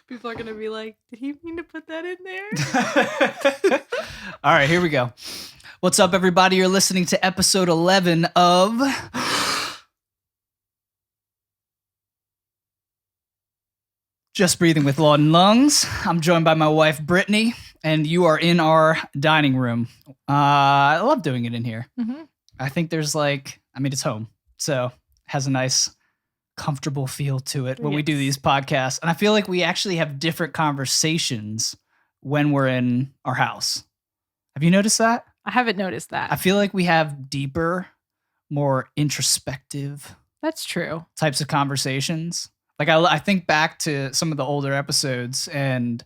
People are going to be like, did he mean to put that in there? All right, here we go. What's up, everybody? You're listening to episode 11 of Just Breathing with Laud Lungs. I'm joined by my wife, Brittany, and you are in our dining room. I love doing it in here. Mm-hmm. I think there's it's home. So it has a nice, comfortable feel to it when we do these podcasts. And I feel like we actually have different conversations when we're in our house. Have you noticed that? I haven't noticed that. I feel like we have deeper, more introspective. That's true. Types of conversations. Like I think back to some of the older episodes, and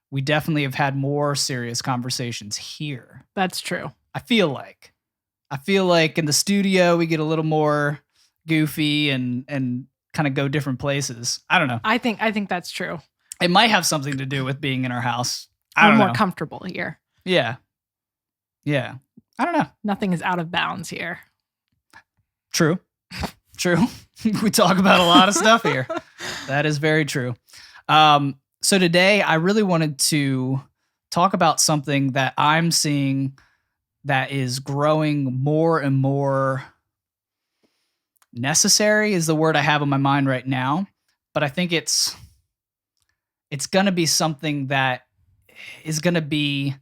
we definitely have had more serious conversations here. That's true. I feel like in the studio we get a little more goofy and kind of go different places. I don't know. I think that's true. It might have something to do with being in our house. We're more comfortable here. Yeah. Yeah. I don't know. Nothing is out of bounds here. True. We talk about a lot of stuff here. That is very true. So today I really wanted to talk about something that I'm seeing that is growing more and more necessary is the word I have on my mind right now. But I think it's going to be something that is going to be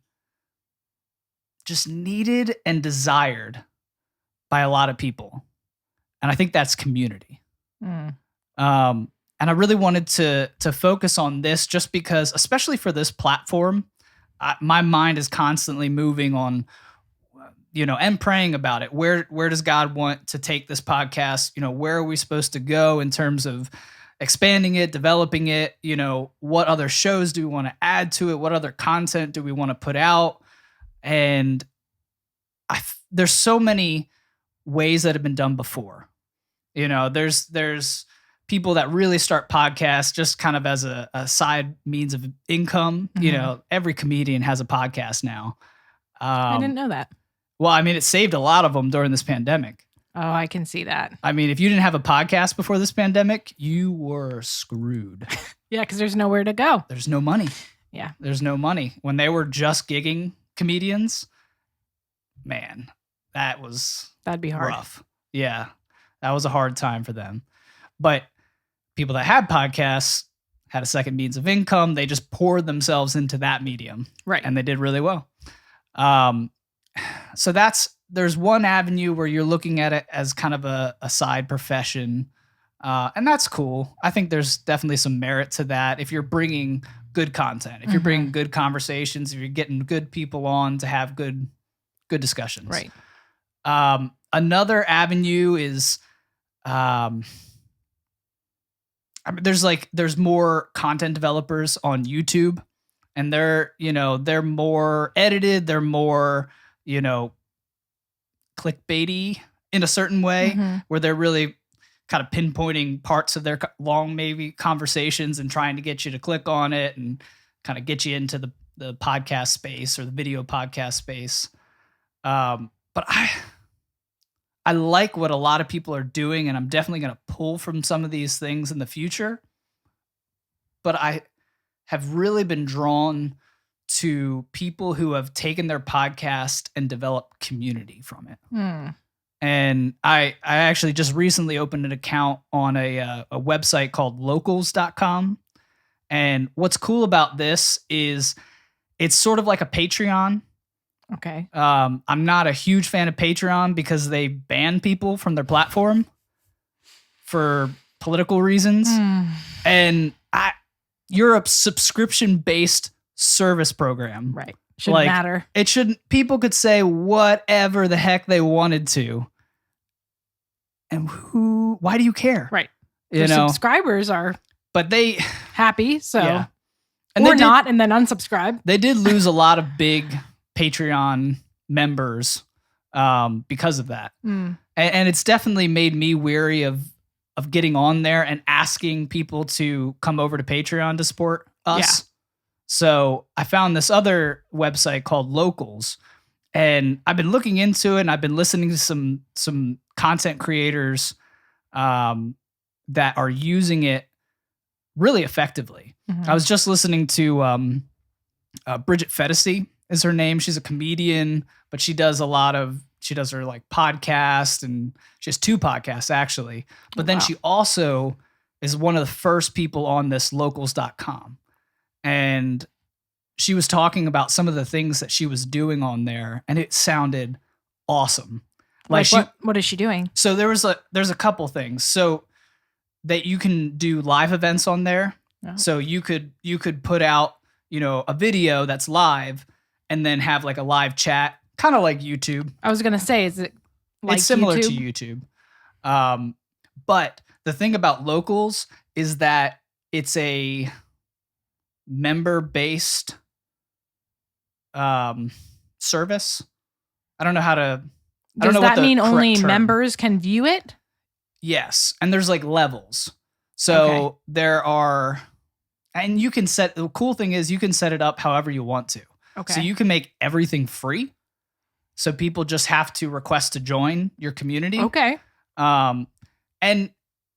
just needed and desired by a lot of people. And I think that's community. And I really wanted to focus on this just because, especially for this platform, my mind is constantly moving on, and praying about it. Where does God want to take this podcast? Where are we supposed to go in terms of expanding it, developing it? What other shows do we want to add to it? What other content do we want to put out? And there's so many ways that have been done before. There's people that really start podcasts just kind of as a side means of income. Mm-hmm. Every comedian has a podcast now. I didn't know that. Well, it saved a lot of them during this pandemic. Oh, I can see that. If you didn't have a podcast before this pandemic, you were screwed. Yeah, because there's nowhere to go. There's no money. Yeah. There's no money. When they were just gigging comedians, man, that'd be hard. Rough. Yeah, that was a hard time for them. But people that had podcasts had a second means of income. They just poured themselves into that medium. Right. And they did really well. So there's one avenue where you're looking at it as kind of a side profession. And that's cool. I think there's definitely some merit to that. If you're bringing good content, if you're bringing good conversations, if you're getting good people on to have good discussions. Right. Another avenue is, there's more content developers on YouTube, and they're more edited. They're more, clickbaity in a certain way, where they're really kind of pinpointing parts of their long, maybe conversations and trying to get you to click on it and kind of get you into the podcast space or the video podcast space. But I like what a lot of people are doing, and I'm definitely going to pull from some of these things in the future. But I have really been drawn to people who have taken their podcast and developed community from it. And I actually just recently opened an account on a website called locals.com. And what's cool about this is it's sort of like a Patreon. Okay. I'm not a huge fan of Patreon because they ban people from their platform for political reasons. And you're a subscription-based service program. Right. Shouldn't matter. It shouldn't. People could say whatever the heck they wanted to. And why do you care? Right. Their subscribers are happy, so yeah. And then unsubscribe. They did lose a lot of big Patreon members because of that. And it's definitely made me weary of getting on there and asking people to come over to Patreon to support us. Yeah. So I found this other website called Locals, And I've been looking into it, and I've been listening to some content creators that are using it really effectively. I was just listening to Bridget Fetisi is her name. She's a comedian, but she does her like podcast, and she has 2 podcasts actually. But then she also is one of the first people on this locals.com. And she was talking about some of the things that she was doing on there, and it sounded awesome. Like what is she doing? So there's a couple things. So that you can do live events on there. Oh. So you could put out, a video that's live and then have like a live chat, kind of like YouTube. I was going to say, is it like it's similar YouTube? to YouTube. But the thing about Locals is that it's a member-based service. I don't know how to. Does that mean only members can view it? Yes, and there's like levels. So there are, and you can set. The cool thing is you can set it up however you want to. Okay. So you can make everything free. So people just have to request to join your community. Okay. And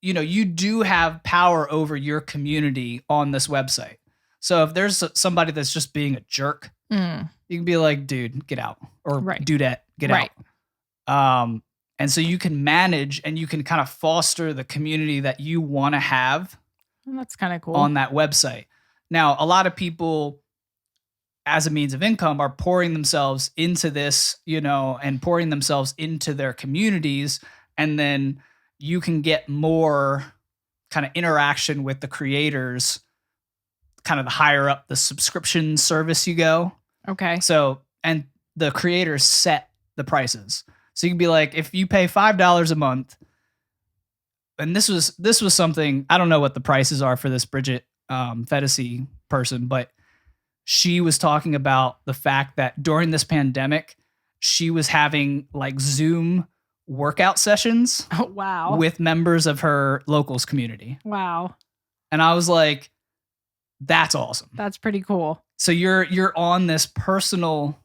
you do have power over your community on this website. So if there's somebody that's just being a jerk, you can be like, dude, get out. Or dudette, get out. And so you can manage and you can kind of foster the community that you want to have. That's kind of cool. On that website. Now, a lot of people, as a means of income, are pouring themselves into this, and pouring themselves into their communities. And then you can get more kind of interaction with the creators, kind of the higher up the subscription service you go. Okay. So, and the creators set the prices. So you can be like, if you pay $5 a month, and this was something, I don't know what the prices are for this Bridget Fetisi person, but she was talking about the fact that during this pandemic, she was having like Zoom workout sessions. Oh, wow. With members of her Locals community. Wow. And I was like, that's awesome. That's pretty cool. So you're on this personal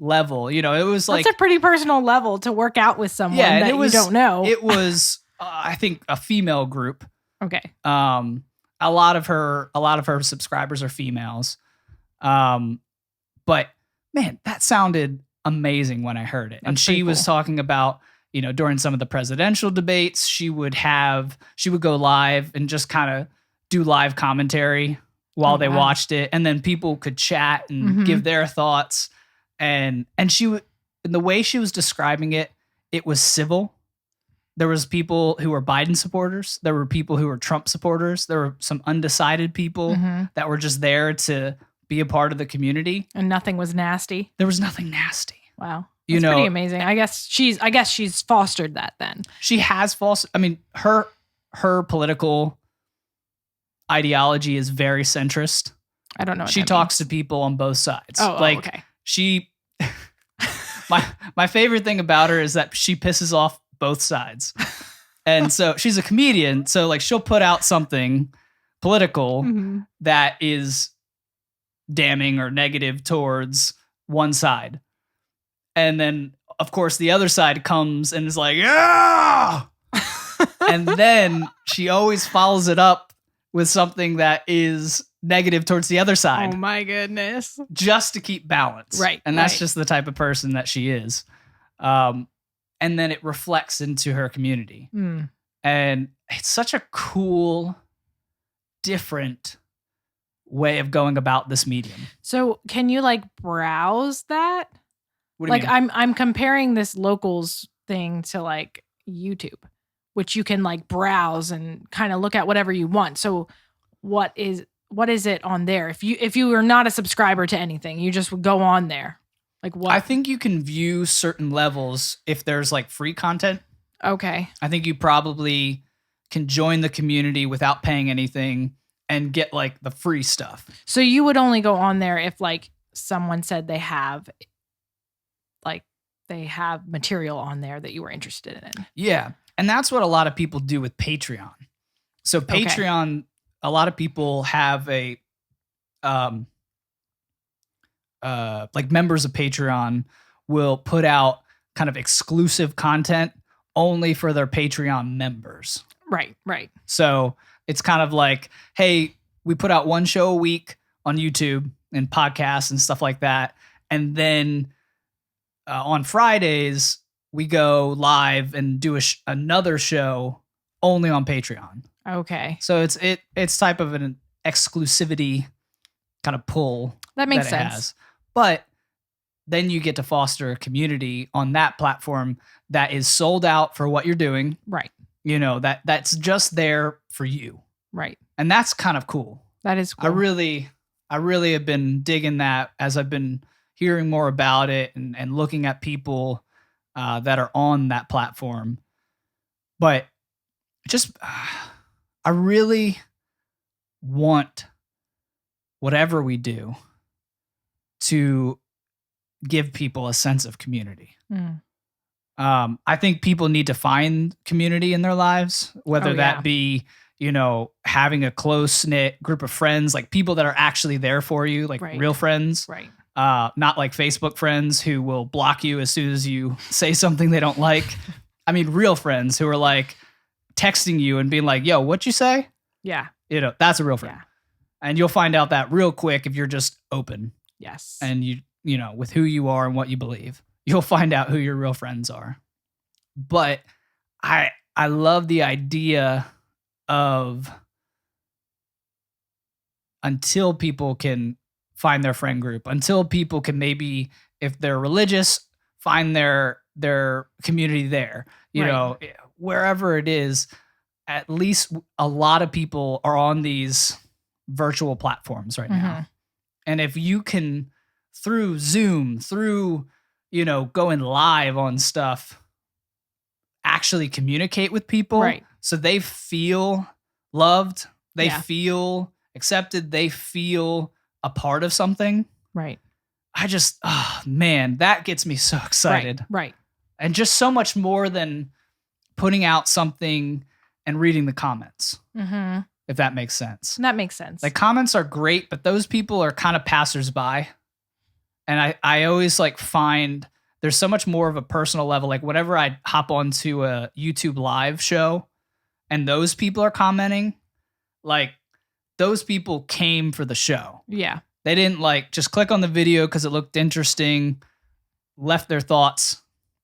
level, it was like that's a pretty personal level to work out with someone that you don't know. It was, I think, a female group. Okay. A lot of her subscribers are females. But man, that sounded amazing when I heard it. And she was talking about, during some of the presidential debates, she would go live and just kind of do live commentary while they watched it, and then people could chat and give their thoughts. And the way she was describing it, it was civil. There was people who were Biden supporters. There were people who were Trump supporters. There were some undecided people that were just there to be a part of the community. And nothing was nasty. There was nothing nasty. Wow. That's pretty amazing. I guess she's fostered that then. She has fostered. I mean, her political ideology is very centrist. I don't know what she talks to people on both sides. Okay. My favorite thing about her is that she pisses off both sides. And so she's a comedian. So like she'll put out something political that is damning or negative towards one side. And then of course the other side comes and is like, yeah. And then she always follows it up with something that is negative towards the other side. Oh my goodness. Just to keep balance. Right. And that's just the type of person that she is. And then it reflects into her community. And it's such a cool, different way of going about this medium. So can you like browse that? What do you mean? I'm comparing this Locals thing to like YouTube, which you can like browse and kind of look at whatever you want. So what is it on there? If you are not a subscriber to anything, you just would go on there. Like what? I think you can view certain levels if there's like free content. Okay. I think you probably can join the community without paying anything and get like the free stuff. So you would only go on there if like someone said they have material on there that you were interested in. Yeah. And that's what a lot of people do with Patreon. So Patreon, a lot of people have like members of Patreon will put out kind of exclusive content only for their Patreon members. Right. So it's kind of like, hey, we put out one show a week on YouTube and podcasts and stuff like that. And then on Fridays, we go live and do another show only on Patreon. Okay. So it's type of an exclusivity kind of pull. That makes it sense. has. But then you get to foster a community on that platform that is sold out for what you're doing. Right. You know, that's just there for you. Right. And that's kind of cool. That is cool. I really have been digging that as I've been hearing more about it and looking at people that are on that platform. But just, I really want whatever we do to give people a sense of community. I think people need to find community in their lives, whether that be, you know, having a close-knit group of friends, like people that are actually there for you, like real friends. Right. Not like Facebook friends who will block you as soon as you say something they don't like. I mean, real friends who are like texting you and being like, yo, what'd you say? Yeah. You know, that's a real friend. Yeah. And you'll find out that real quick if you're just open. Yes. And you know, with who you are and what you believe, you'll find out who your real friends are. But I love the idea of until people can find their friend group, until people can maybe, if they're religious, find their community there, you know, wherever it is, at least a lot of people are on these virtual platforms right now. And if you can, through Zoom, through, you know, going live on stuff, actually communicate with people. Right. So they feel loved, they feel accepted, they feel a part of something. Right. I just, oh man, that gets me so excited. Right. And just so much more than putting out something and reading the comments. If that makes sense. That makes sense. Like comments are great, but those people are kind of passersby. And I always like find there's so much more of a personal level. Like whenever I hop onto a YouTube live show and those people are commenting, like those people came for the show. Yeah. They didn't like just click on the video because it looked interesting, left their thoughts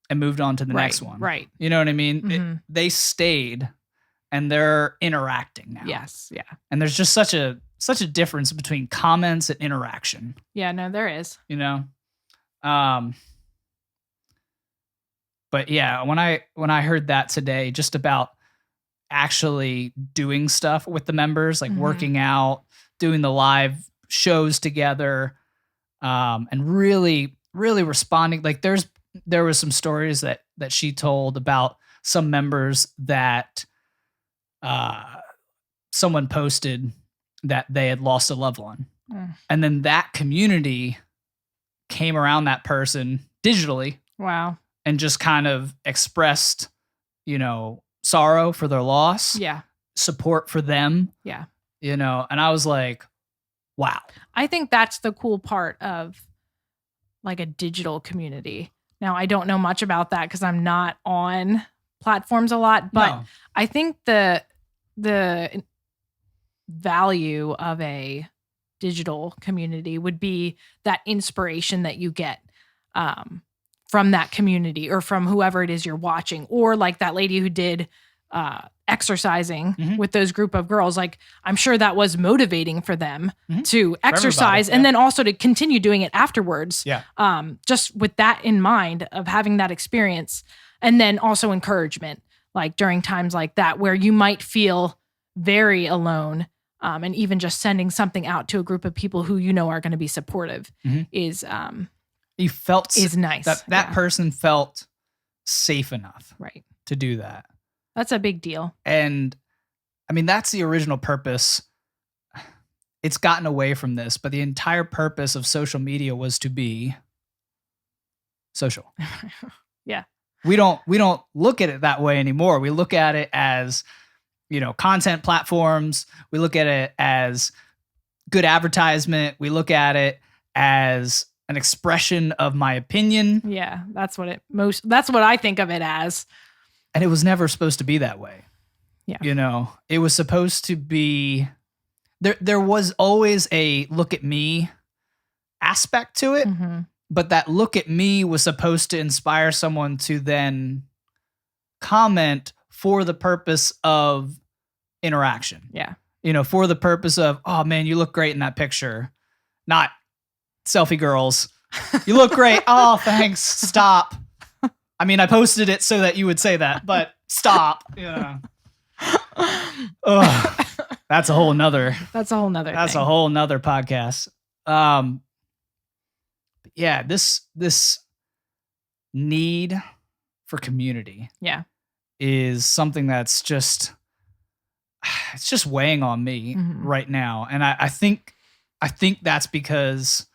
and moved on to the next one. Right. You know what I mean? They stayed and they're interacting now. Yes. Yeah. And there's just such a difference between comments and interaction. Yeah, no, there is. You know? But yeah, when I heard that today, just about actually doing stuff with the members, like working out, doing the live shows together, and really, really responding. Like there was some stories that she told about some members that someone posted that they had lost a loved one. And then that community came around that person digitally. Wow. And just kind of expressed, you know, sorrow for their loss. Yeah. Support for them. Yeah. You know, and I was like, wow. I think that's the cool part of like a digital community. Now, I don't know much about that because I'm not on platforms a lot, but I think the value of a digital community would be that inspiration that you get from that community or from whoever it is you're watching, or like that lady who did exercising with those group of girls. Like, I'm sure that was motivating for them to exercise and then also to continue doing it afterwards. Yeah. Just with that in mind of having that experience, and then also encouragement, like during times like that, where you might feel very alone. And even just sending something out to a group of people who you know are going to be supportive is nice. That person felt safe enough to do that. That's a big deal. And I mean, that's the original purpose. It's gotten away from this, but the entire purpose of social media was to be social. Yeah. We don't look at it that way anymore. We look at it as, you know, content platforms. We look at it as good advertisement. We look at it as an expression of my opinion. Yeah, that's what I think of it as. And it was never supposed to be that way. Yeah. You know, it was supposed to be there was always a look at me aspect to it, but that look at me was supposed to inspire someone to then comment for the purpose of interaction. Yeah. You know, for the purpose of, oh man, you look great in that picture. Not selfie girls. You look great. Oh, thanks. Stop. I mean, I posted it so that you would say that, but stop. Yeah. Ugh. That's a whole nother podcast. Yeah, this need for community. Yeah. Is something that's just weighing on me right now. And I think that's because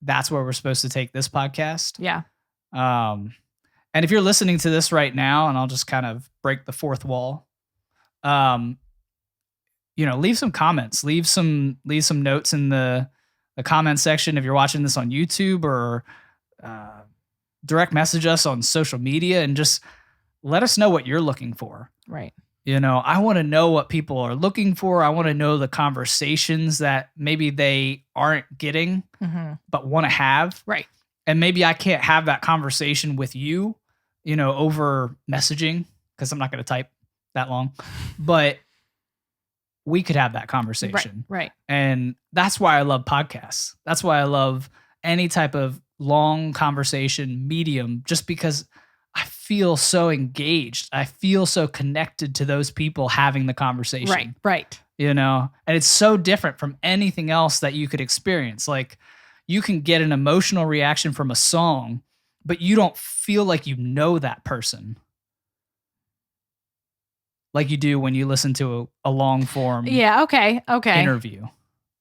that's where we're supposed to take this podcast. Yeah. And if you're listening to this right now, and I'll just kind of break the fourth wall, you know, leave some comments, leave some notes in the comment section. If you're watching this on YouTube, or direct message us on social media, and just let us know what you're looking for. Right. You know, I want to know what people are looking for. I want to know the conversations that maybe they aren't getting, but want to have. Right. And maybe I can't have that conversation with you, you know, over messaging, because I'm not going to type that long, but we could have that conversation. Right. And that's why I love podcasts. That's why I love any type of long conversation medium, just because I feel so engaged. I feel so connected to those people having the conversation. Right. You know, and it's so different from anything else that you could experience. Like, you can get an emotional reaction from a song, but you don't feel like you know that person like you do when you listen to a long form interview.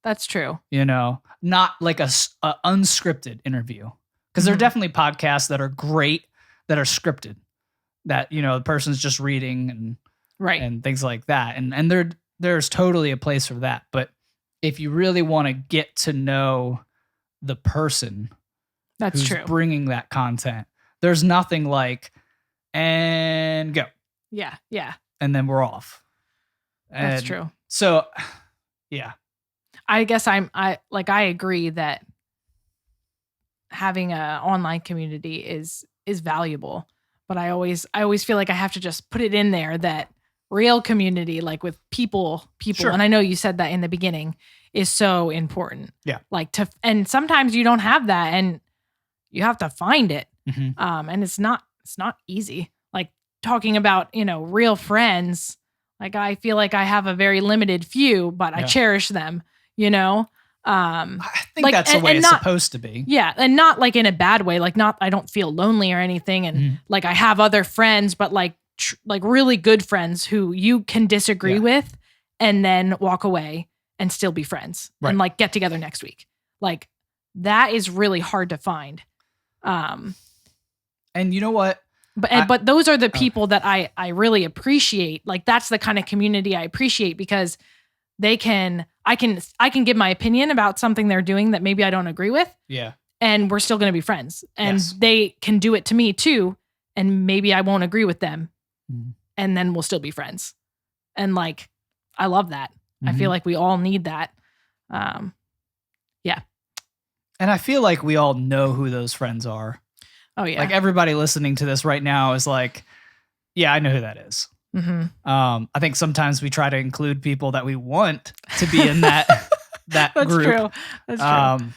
That's true. You know, not like a unscripted interview. Because there are definitely podcasts that are great, that are scripted, that, you know, the person's just reading and things like that. And there's totally a place for that. But if you really want to get to know the person who's true, bringing that content, there's nothing like, and go. Yeah. And then we're off. That's true. So, yeah. I guess I agree that having an online community is valuable, but I always feel like I have to just put it in there that real community, like with people, sure, and I know you said that in the beginning, is so important. Yeah. Like and sometimes you don't have that, and you have to find it. And it's not easy. Like, talking about, you know, real friends, like, I feel like I have a very limited few, but I cherish them, you know? I think like, that's the way it's supposed to be. Yeah. And not like in a bad way, like I don't feel lonely or anything. And like, I have other friends, but like really good friends who you can disagree with and then walk away and still be friends and like get together next week. Like, that is really hard to find. And you know what? But those are the people that I really appreciate. Like, that's the kind of community I appreciate, because I can give my opinion about something they're doing that maybe I don't agree with. Yeah. And we're still going to be friends, and they can do it to me too. And maybe I won't agree with them, and then we'll still be friends. And like, I love that. I feel like we all need that. Yeah. And I feel like we all know who those friends are. Oh yeah. Like, everybody listening to this right now is like, yeah, I know who that is. I think sometimes we try to include people that we want to be in that That's group. True. That's true.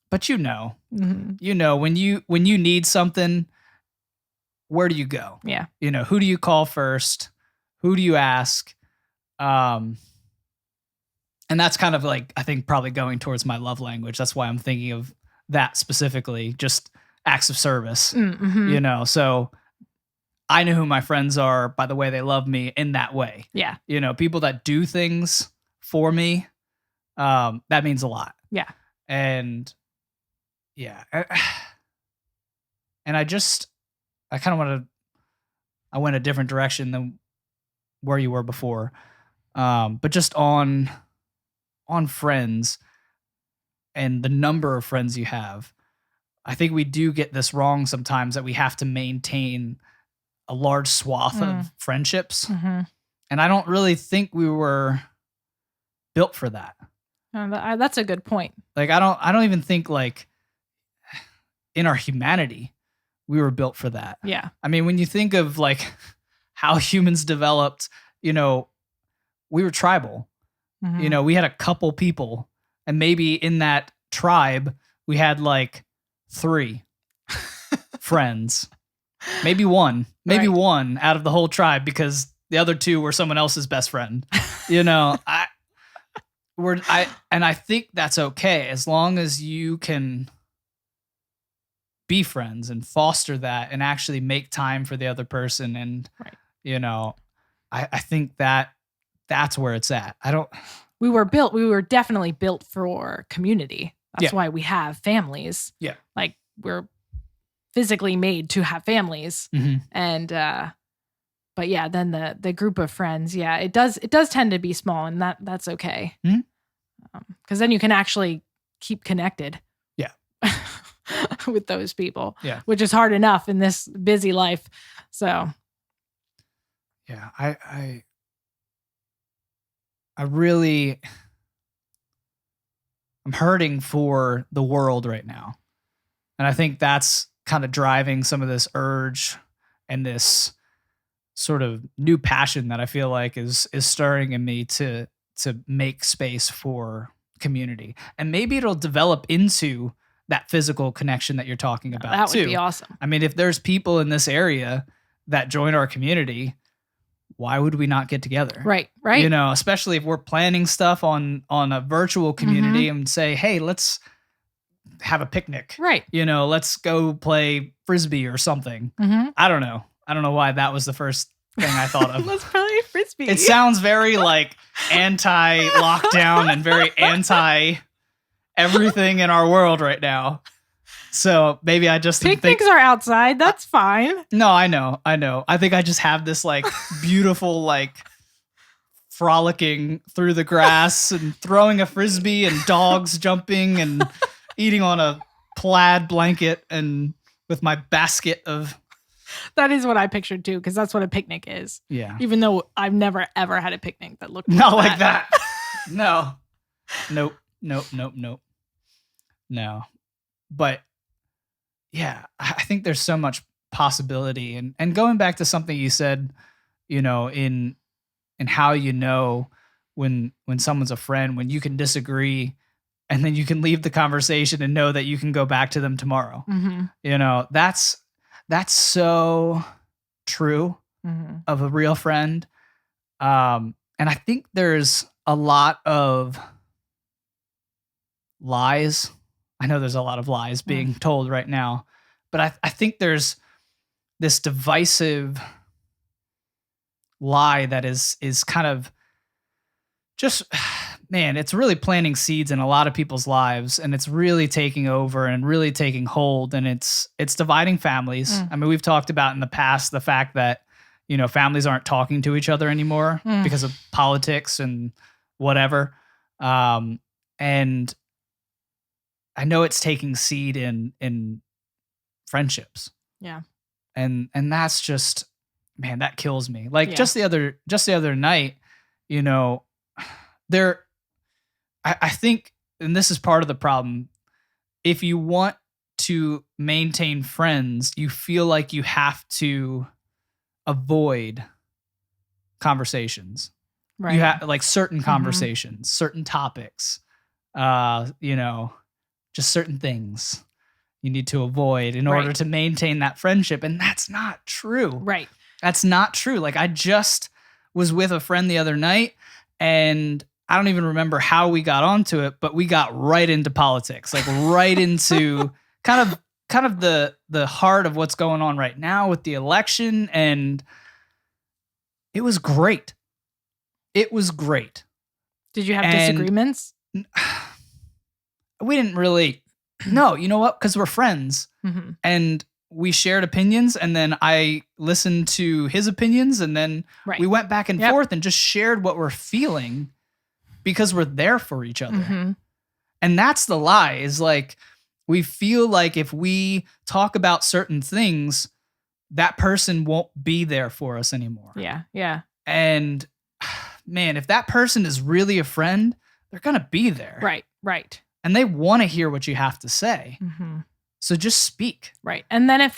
But you know, when you need something, where do you go? Yeah. You know, who do you call first? Who do you ask? And that's kind of like, I think, probably going towards my love language. That's why I'm thinking of that specifically, just acts of service, you know? So I know who my friends are by the way they love me in that way. Yeah. You know, people that do things for me, that means a lot. Yeah. And yeah. And I went a different direction than where you were before. But just on friends and the number of friends you have, I think we do get this wrong sometimes, that we have to maintain a large swath of friendships. Mm-hmm. And I don't really think we were built for that. That's a good point. Like, I don't even think, like, in our humanity, we were built for that. Yeah. I mean, when you think of, like, how humans developed, you know, we were tribal. Mhm. You know, we had a couple people, and maybe in that tribe, we had like 3 friends, maybe one out of the whole tribe, because the other 2 were someone else's best friend. You know, I think that's okay, as long as you can be friends and foster that and actually make time for the other person. And, you know, I think that's where it's at. We were definitely built for community. That's why we have families. Yeah. Like, we're physically made to have families. Mm-hmm. And, but yeah, then the group of friends, it does tend to be small, and that's okay. Mm-hmm. 'Cause then you can actually keep connected. Yeah. With those people. Yeah. Which is hard enough in this busy life. So. Yeah. I really, I'm hurting for the world right now. And I think that's kind of driving some of this urge and this sort of new passion that I feel like is stirring in me to make space for community. And maybe it'll develop into that physical connection that you're talking about. That would too. be awesome. I mean, if there's people in this area that join our community, why would we not get together? Right. You know, especially if we're planning stuff on a virtual community and say, hey, let's have a picnic. Right. You know, let's go play Frisbee or something. Mm-hmm. I don't know why that was the first thing I thought of. Let's play Frisbee. It sounds very like anti-lockdown and very anti everything in our world right now. So maybe I just picnics are outside. That's fine. No, I know. I think I just have this like beautiful, like frolicking through the grass and throwing a Frisbee and dogs jumping and eating on a plaid blanket and with my basket of. That is what I pictured too, because that's what a picnic is. Yeah. Even though I've never ever had a picnic that looked not like that. No. Nope. No. But yeah, I think there's so much possibility. And going back to something you said, you know, in how you know when someone's a friend, when you can disagree and then you can leave the conversation and know that you can go back to them tomorrow. Mm-hmm. You know, that's so true of a real friend. And I think there's a lot of lies. I know there's a lot of lies being told right now, but I think there's this divisive lie that is kind of just, man, it's really planting seeds in a lot of people's lives, and it's really taking over and really taking hold, and it's dividing families. I mean, we've talked about in the past the fact that, you know, families aren't talking to each other anymore because of politics and whatever. And I know it's taking seed in friendships. Yeah. And that's just, man, that kills me. Like just the other night, you know, I think, and this is part of the problem, if you want to maintain friends, you feel like you have to avoid conversations. Right. You have like certain conversations, certain topics, you know, just certain things you need to avoid in order to maintain that friendship. And that's not true. Right. That's not true. Like, I just was with a friend the other night, and I don't even remember how we got onto it, but we got right into politics, like right into kind of the heart of what's going on right now with the election. And it was great. It was great. Did you have disagreements? We didn't really. No, you know what? Because we're friends and we shared opinions, and then I listened to his opinions, and then we went back and forth and just shared what we're feeling because we're there for each other. And that's the lie, is like, We feel like if we talk about certain things, that person won't be there for us anymore. Yeah. Yeah. And man, if that person is really a friend, they're going to be there. Right. Right. And they want to hear what you have to say. Mm-hmm. So just speak. Right. And then if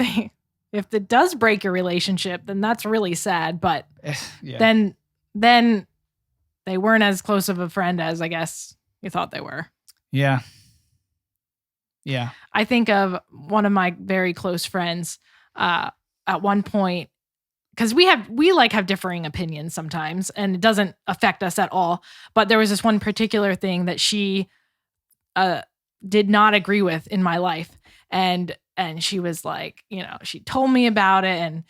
it does break your relationship, then that's really sad. But then they weren't as close of a friend as I guess you thought they were. Yeah. Yeah. I think of one of my very close friends at one point, because we have differing opinions sometimes, and it doesn't affect us at all. But there was this one particular thing that she did not agree with in my life. And she was like, she told me about it, and,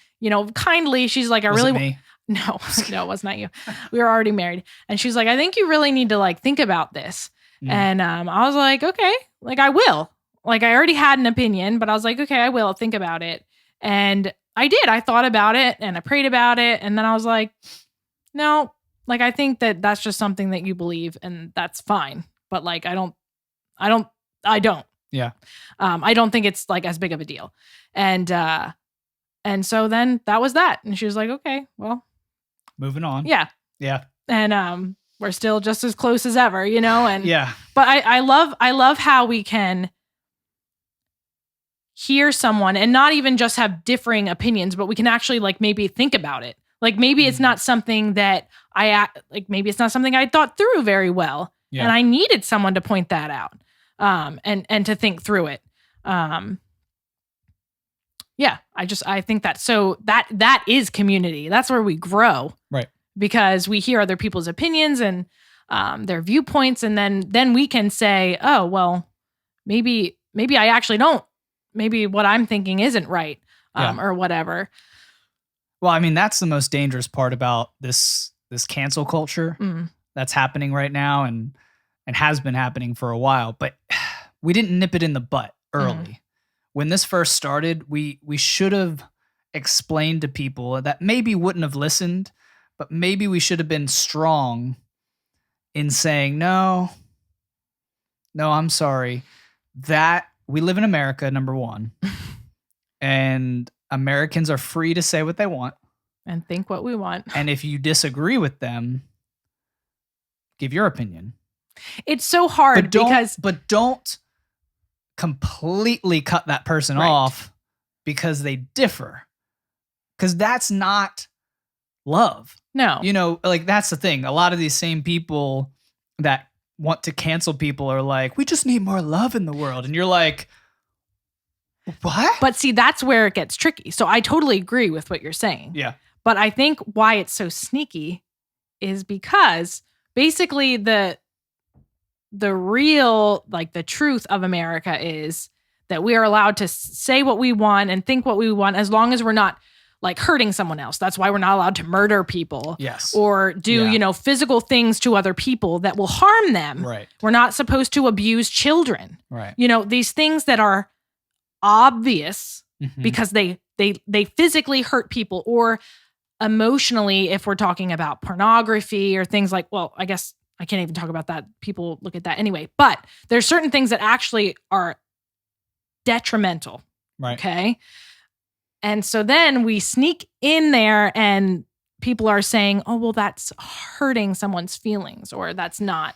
kindly, she's like, Was it me? No, it was not you. We were already married. And she's like, I think you really need to like think about this. And I was like, okay, like I will. Like I already had an opinion, but I was like, okay, I will think about it. And I did. I thought about it and I prayed about it. And then I was like, no, like I think that that's just something that you believe, and that's fine. But like, I don't. Yeah. I don't think it's like as big of a deal. And so then that was that. And she was like, okay, well, moving on. Yeah. Yeah. And we're still just as close as ever, and yeah. But I love how we can hear someone and not even just have differing opinions, but we can actually like maybe think about it. Like maybe it's not something that maybe it's not something I thought through very well. Yeah. And I needed someone to point that out. And to think through it. Yeah, I think that, so that is community. That's where we grow. Right. Because we hear other people's opinions and their viewpoints, and then we can say, oh, well, maybe I actually don't, maybe what I'm thinking isn't right, or whatever. Well, I mean, that's the most dangerous part about this cancel culture that's happening right now and has been happening for a while, but we didn't nip it in the butt early. When this first started, we should have explained to people that maybe wouldn't have listened, but maybe we should have been strong in saying, no, I'm sorry. That we live in America, number one, and Americans are free to say what they want. And think what we want. And if you disagree with them, give your opinion. It's so hard but don't completely cut that person off because they differ. Because that's not love. No. Like that's the thing. A lot of these same people that want to cancel people are like, we just need more love in the world. And you're like, what? But see, that's where it gets tricky. So I totally agree with what you're saying. Yeah. But I think why it's so sneaky is because basically the real, like the truth of America is that we are allowed to say what we want and think what we want as long as we're not like hurting someone else. That's why we're not allowed to murder people. Yes. Or do, physical things to other people that will harm them. Right. We're not supposed to abuse children. Right. These things that are obvious because they physically hurt people, or emotionally, if we're talking about pornography or things like, well, I guess I can't even talk about that. People look at that anyway. But there's certain things that actually are detrimental. Right. Okay. And so then we sneak in there and people are saying, oh, well, that's hurting someone's feelings, or that's not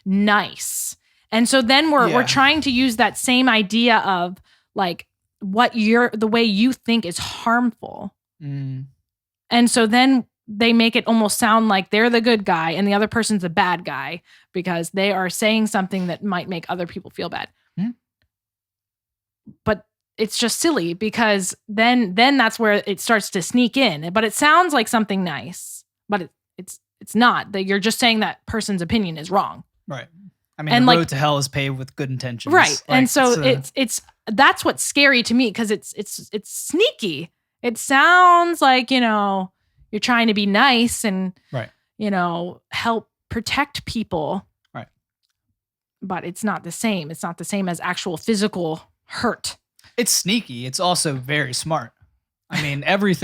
nice. And so then we're trying to use that same idea of like the way you think is harmful. And so then they make it almost sound like they're the good guy and the other person's the bad guy because they are saying something that might make other people feel bad. But it's just silly because then that's where it starts to sneak in. But it sounds like something nice, but it's not. That you're just saying that person's opinion is wrong. Right. I mean, the road to hell is paved with good intentions. Right. Like, and so it's that's what's scary to me because it's sneaky. It sounds like, you're trying to be nice and, help protect people. Right. But it's not the same. It's not the same as actual physical hurt. It's sneaky. It's also very smart. I mean, every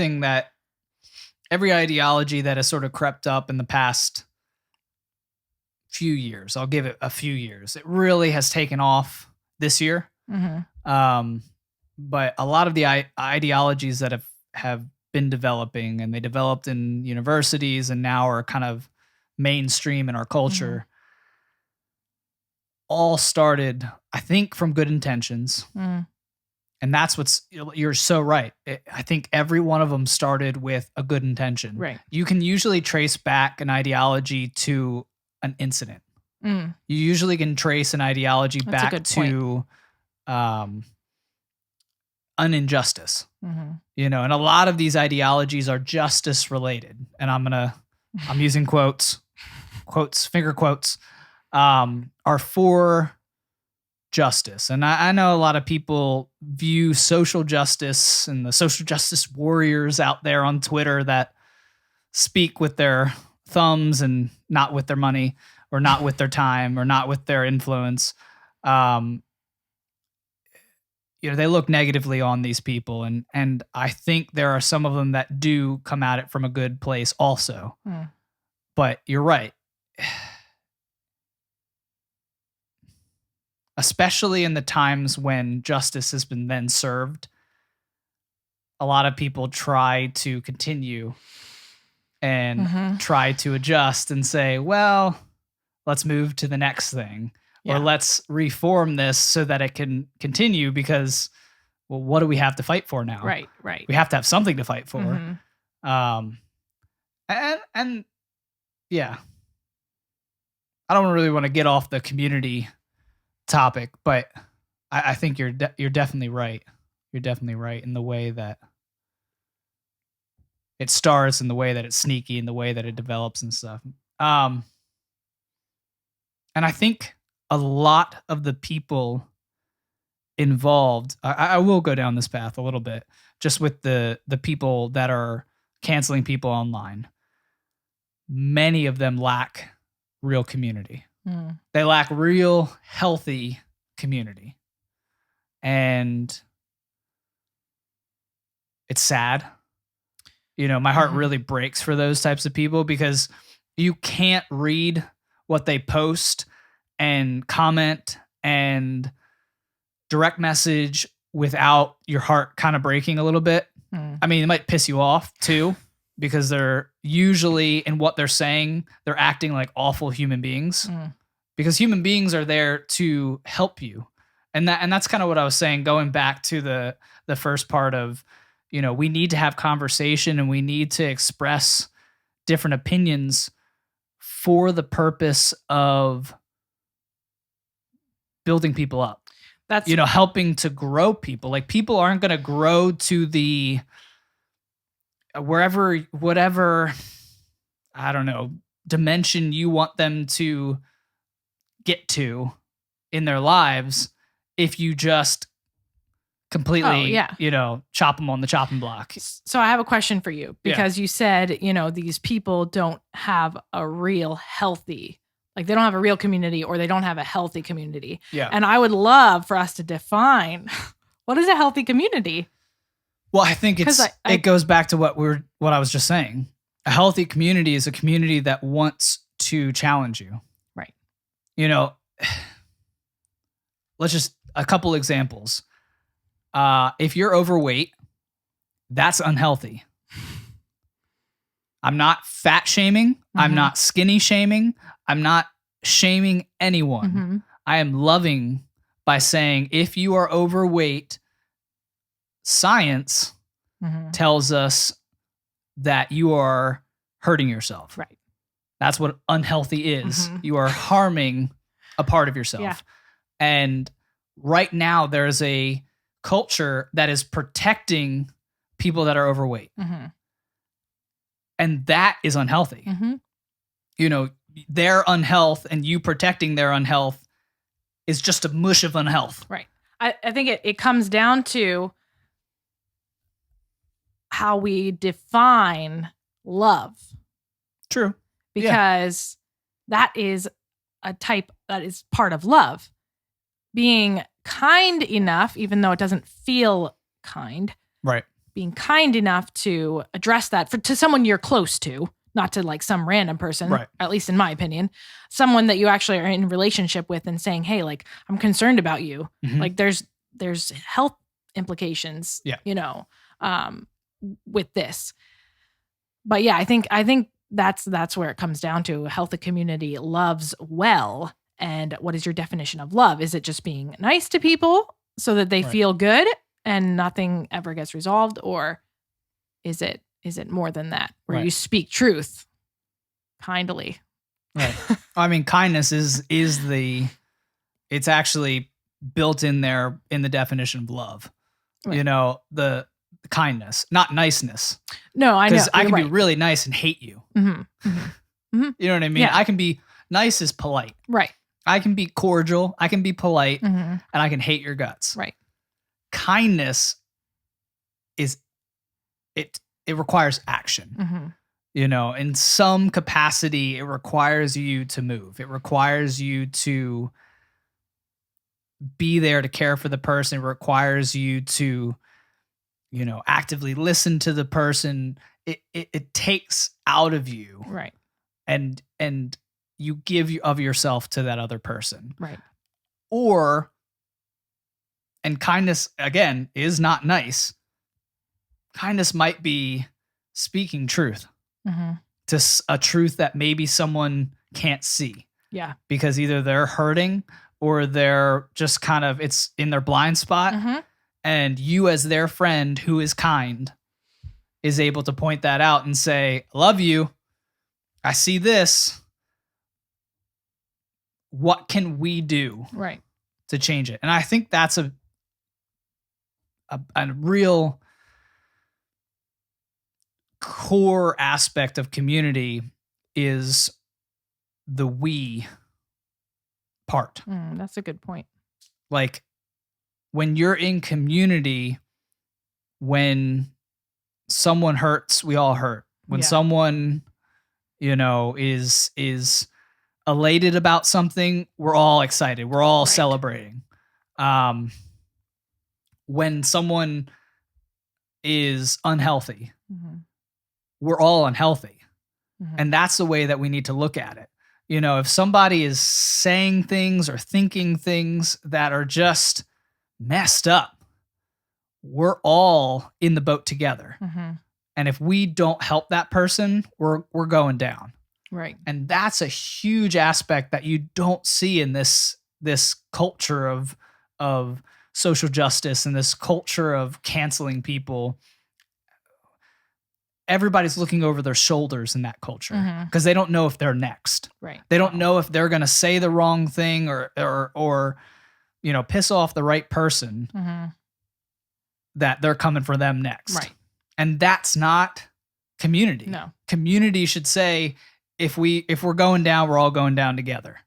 ideology that has sort of crept up in the past few years, I'll give it a few years, it really has taken off this year. But a lot of the ideologies that have been developing, and they developed in universities and now are kind of mainstream in our culture, all started, I think, from good intentions. And that's you're so right. I think every one of them started with a good intention. Right. You can usually trace back an ideology to an incident. You usually can trace an ideology back to an injustice. You know, and a lot of these ideologies are justice related. And I'm using quotes, finger quotes, are for justice. And I know a lot of people view social justice and the social justice warriors out there on Twitter that speak with their thumbs and not with their money, or not with their time, or not with their influence. You know, they look negatively on these people. And I think there are some of them that do come at it from a good place also. But you're right. Especially in the times when justice has been then served, a lot of people try to continue and try to adjust and say, well, let's move to the next thing, or let's reform this so that it can continue, because, well, what do we have to fight for now? Right. We have to have something to fight for. And yeah, I don't really want to get off the community topic, but I think you're definitely right. You're definitely right in the way that it starts, and the way that it's sneaky, and the way that it develops and stuff. And I think a lot of the people involved, I will go down this path a little bit, just with the people that are canceling people online. Many of them lack real community. They lack real healthy community. And it's sad. You know, my heart really breaks for those types of people, because you can't read what they post and comment and direct message without your heart kind of breaking a little bit. I mean, it might piss you off too, because they're usually, in what they're saying, they're acting like awful human beings, because human beings are there to help you. And that's kind of what I was saying, going back to the first part of, you know, we need to have conversation, and we need to express different opinions for the purpose of building people up. That's, you know, helping to grow people. Like, people aren't going to grow to the whatever, I don't know, dimension you want them to get to in their lives if you just completely, you know, chop them on the chopping block. So I have a question for you, because you said, you know, these people don't have a real healthy, like, they don't have a real community, or they don't have a healthy community. Yeah. And I would love for us to define what is a healthy community. Well, I think it goes back to what I was just saying. A healthy community is a community that wants to challenge you. Right. You know, let's just, a couple examples. If you're overweight, that's unhealthy. I'm not fat shaming. I'm not skinny shaming. I'm not shaming anyone. I am loving by saying, if you are overweight, science tells us that you are hurting yourself. Right. That's what unhealthy is. You are harming a part of yourself. Yeah. And right now, there's a culture that is protecting people that are overweight. And that is unhealthy. You know, their unhealth and you protecting their unhealth is just a mush of unhealth. Right. I think it comes down to how we define love. True. Because that is a type that is part of love. Being kind enough, even though it doesn't feel kind. Right. Being kind enough to address that to someone you're close to, not to like some random person, right. At least in my opinion, someone that you actually are in relationship with, and saying, hey, like, I'm concerned about you. Like, there's there's health implications, Yeah. with this. But yeah, I think that's where it comes down to. A healthy community loves well. And what is your definition of love? Is it just being nice to people so that they feel good and nothing ever gets resolved? Or is it more than that, where you speak truth kindly? Right. I mean, kindness is it's actually built in there in the definition of love. Right. The kindness, not niceness. No, I know. Because I can be right. really nice and hate you. Mm-hmm. Mm-hmm. You know what I mean? Yeah. I can be nice as polite. Right. I can be cordial. I can be polite, Mm-hmm. and I can hate your guts. Right. Kindness is it requires action. Mm-hmm. In some capacity, it requires you to move. It requires you to be there to care for the person. It requires you to, actively listen to the person. It takes out of you, Right. and you give of yourself to that other person. Right. And kindness, again, is not nice. Kindness might be speaking truth Mm-hmm. to a truth that maybe someone can't see. Yeah. Because either they're hurting or they're just kind of, it's in their blind spot. Mm-hmm. And you, as their friend who is kind, is able to point that out and say, I love you. I see this. What can we do Right. to change it? And I think that's a real core aspect of community is the we part. That's a good point. Like when you're in community, when someone hurts, we all hurt. When someone, is elated about something, we're all excited. We're all celebrating. When someone is unhealthy, we're all unhealthy. Mm-hmm. And that's the way that we need to look at it. If somebody is saying things or thinking things that are just messed up, we're all in the boat together. Mm-hmm. And if we don't help that person, we're going down. Right. And that's a huge aspect that you don't see in this culture of social justice and this culture of canceling people. Everybody's looking over their shoulders in that culture because they don't know if they're next. Right. They don't know if they're going to say the wrong thing or piss off the right person that they're coming for them next. Right. And that's not community. No. Community should say, if we're going down, we're all going down together.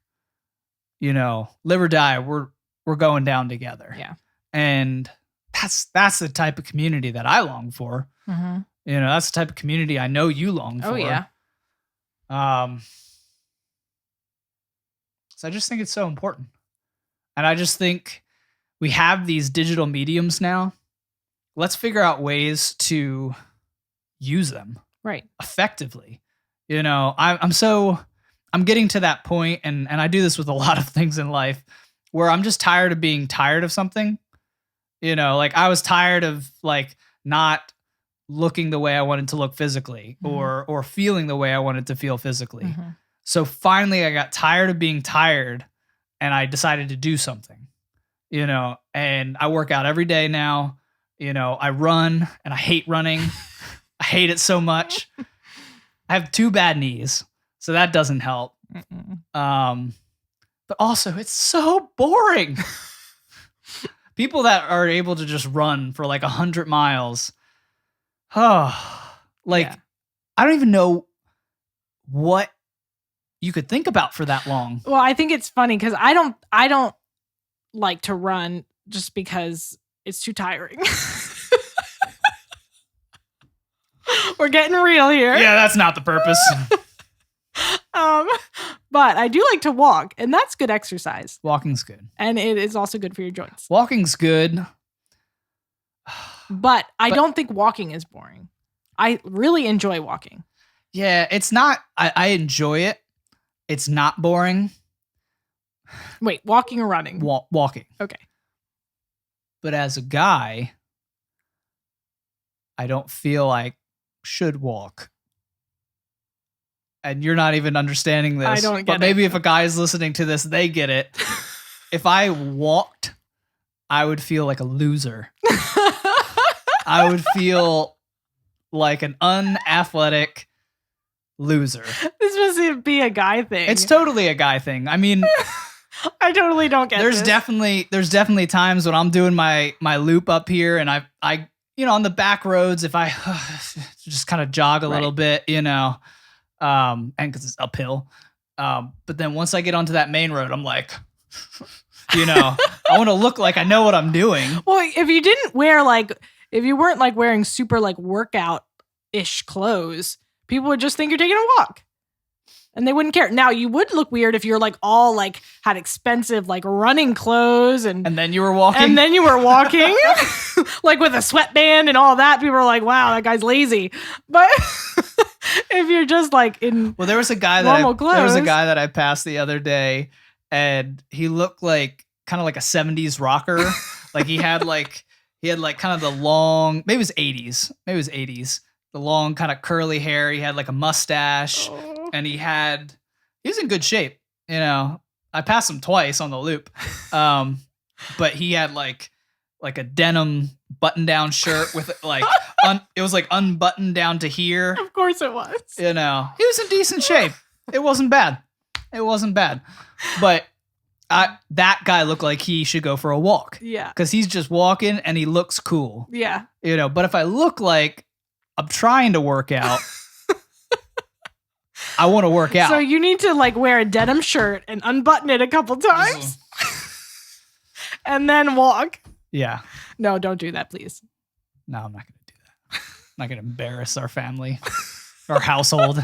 Live or die, we're going down together. Yeah. And that's the type of community that I long for. Mm-hmm. That's the type of community I know you long for. Oh yeah. So I just think it's so important. And I just think we have these digital mediums now. Let's figure out ways to use them effectively. I'm getting to that point, and I do this with a lot of things in life where I'm just tired of being tired of something. Like I was tired of like not looking the way I wanted to look physically or feeling the way I wanted to feel physically. Mm-hmm. So finally I got tired of being tired and I decided to do something, and I work out every day now. I run and I hate running. I hate it so much. I have 2 bad knees, so that doesn't help. But also it's so boring. People that are able to just run for like 100 miles. I don't even know what you could think about for that long. Well, I think it's funny because I don't like to run just because it's too tiring. We're getting real here. Yeah, that's not the purpose. But I do like to walk, and that's good exercise. Walking's good. And it is also good for your joints. Walking's good. But I don't think walking is boring. I really enjoy walking. Yeah, it's not. I enjoy it. It's not boring. Wait, walking or running? Walking. Okay. But as a guy, I don't feel I should walk. And you're not even understanding this. I don't get but maybe it. if a guy is listening to this, they get it. If I walked, I would feel like a loser. I would feel like an unathletic loser. This must be a guy thing. It's totally a guy thing. I mean, I totally don't get there's this. definitely times when I'm doing my loop up here and I on the back roads, if I just kind of jog a little bit, and because it's uphill. But then once I get onto that main road, I'm like, I want to look like I know what I'm doing. Well, if you didn't wear if you weren't wearing super workout-ish clothes, people would just think you're taking a walk. And they wouldn't care. Now, you would look weird if you're all had expensive running clothes and then you were walking. And then you were walking with a sweatband and all that. People are like, wow, that guy's lazy. But if you're just in there was a guy that I passed the other day and he looked kind of like a 70s rocker. He had kind of the long, maybe it was 80s, the long kind of curly hair. He had a mustache. And he was in good shape, I passed him twice on the loop. But he had a denim button-down shirt with it was unbuttoned down to here. Of course it was. He was in decent shape. It wasn't bad. But that guy looked like he should go for a walk. Yeah. Because he's just walking and he looks cool. Yeah. But if I look like I'm trying to work out, I want to work out. So you need to wear a denim shirt and unbutton it a couple times and then walk. Yeah. No, don't do that, please. No, I'm not going to do that. I'm not going to embarrass our family, our household.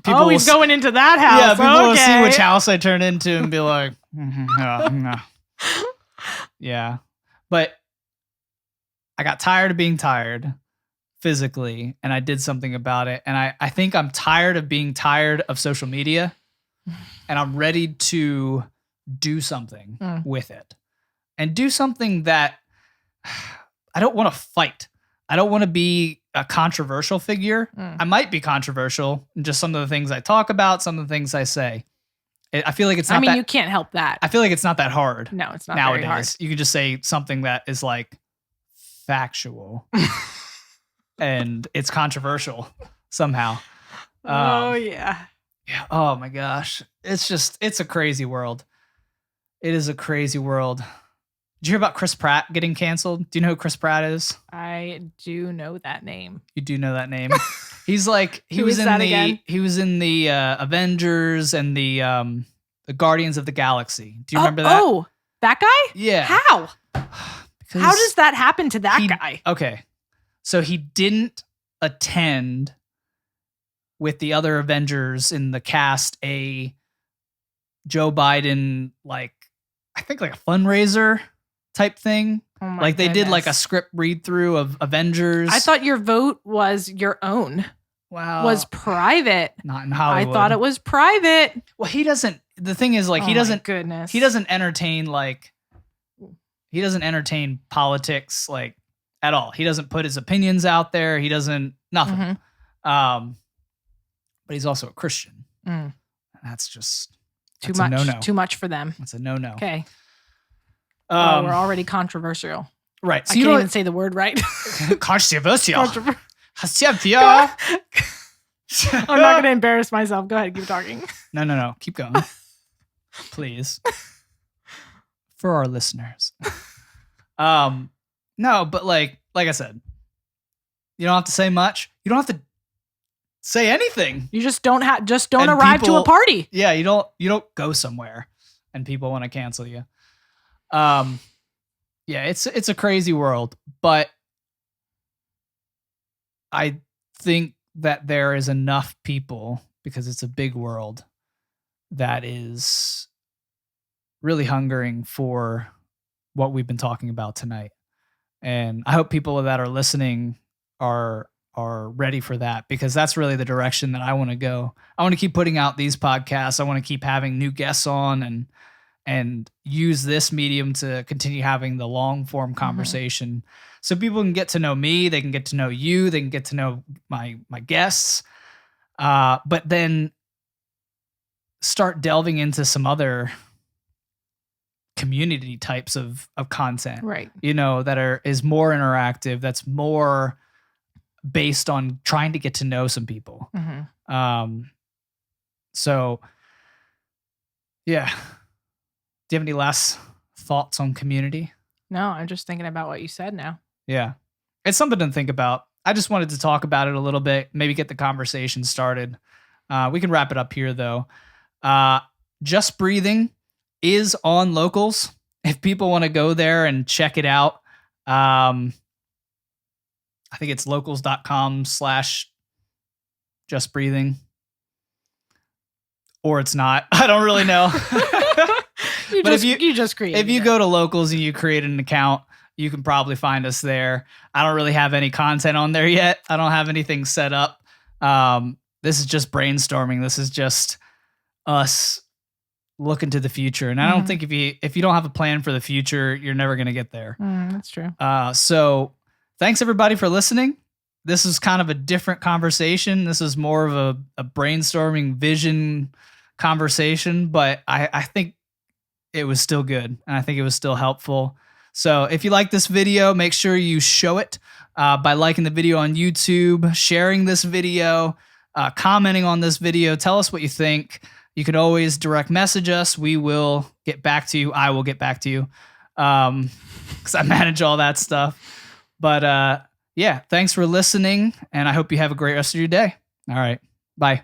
He's going into that house. Yeah, people will see which Okay. house I turn into and be like, no. Yeah. But I got tired of being tired physically, and I did something about it. And I think I'm tired of being tired of social media, and I'm ready to do something with it. And do something that I don't want to fight. I don't want to be a controversial figure. I might be controversial in just some of the things I talk about, some of the things I say. I feel like it's not you can't help that. I feel like it's not that hard. No, it's not nowadays. very hard. You can just say something that is factual and it's controversial somehow. Yeah. Yeah. Oh my gosh. It's a crazy world. It is a crazy world. Did you hear about Chris Pratt getting canceled? Do you know who Chris Pratt is? I do know that name. You do know that name. He's he Who was is in that the again? he was in the Avengers and the Guardians of the Galaxy. Do you remember that? Oh, that guy? Yeah. How? Because How does that happen to that guy? Okay. So he didn't attend with the other Avengers in the cast a Joe Biden I think a fundraiser type thing. Oh my They did a goodness. script read through of Avengers. I thought your vote was your own. wow. Was private. Not in Hollywood. I thought it was private. Well, he doesn't. The thing is, he doesn't. Goodness. He doesn't entertain He doesn't entertain politics at all. He doesn't put his opinions out there. He doesn't nothing. Mhm. But he's also a Christian. Mm. That's just Too that's much. A no-no. Too much for them. That's a no-no. Okay. We're already controversial. Right. I So can't even say the word right. controversial. I'm Controversial. not going to embarrass myself. Go ahead. Keep talking. No. Keep going. Please. For our listeners. No, but like I said, you don't have to say much. You don't have to say anything. You just don't And arrive to people- a party. Yeah, you don't go somewhere and people want to cancel you. Yeah, it's a crazy world, but I think that there is enough people, because it's a big world, that is really hungering for what we've been talking about tonight. And I hope people that are listening are ready for that, because that's really the direction that I want to go. I want to keep putting out these podcasts. I want to keep having new guests on and use this medium to continue having the long form conversation. So people can get to know me, they can get to know you, they can get to know my guests, but then start delving into some other community types of content, Right. That is more interactive, that's more based on trying to get to know some people. So yeah. Do you have any last thoughts on community? No, I'm just thinking about what you said now. Yeah. It's something to think about. I just wanted to talk about it a little bit, maybe get the conversation started. We can wrap it up here though. Just Breathing is on Locals. If people want to go there and check it out, I think it's locals.com/justbreathing. Or it's not. I don't really know. You just created if you go to Locals and you create an account, you can probably find us there. I don't really have any content on there yet. I don't have anything set up. This is just brainstorming. This is just us looking to the future. And I don't think if you don't have a plan for the future, you're never going to get there. That's true. So thanks everybody for listening. This is kind of a different conversation. This is more of a brainstorming vision conversation, but I think it was still good. And I think it was still helpful. So if you like this video, make sure you show it by liking the video on YouTube, sharing this video, commenting on this video. Tell us what you think. You can always direct message us. We will get back to you. I will get back to you because I manage all that stuff. But yeah, thanks for listening, and I hope you have a great rest of your day. All right. Bye.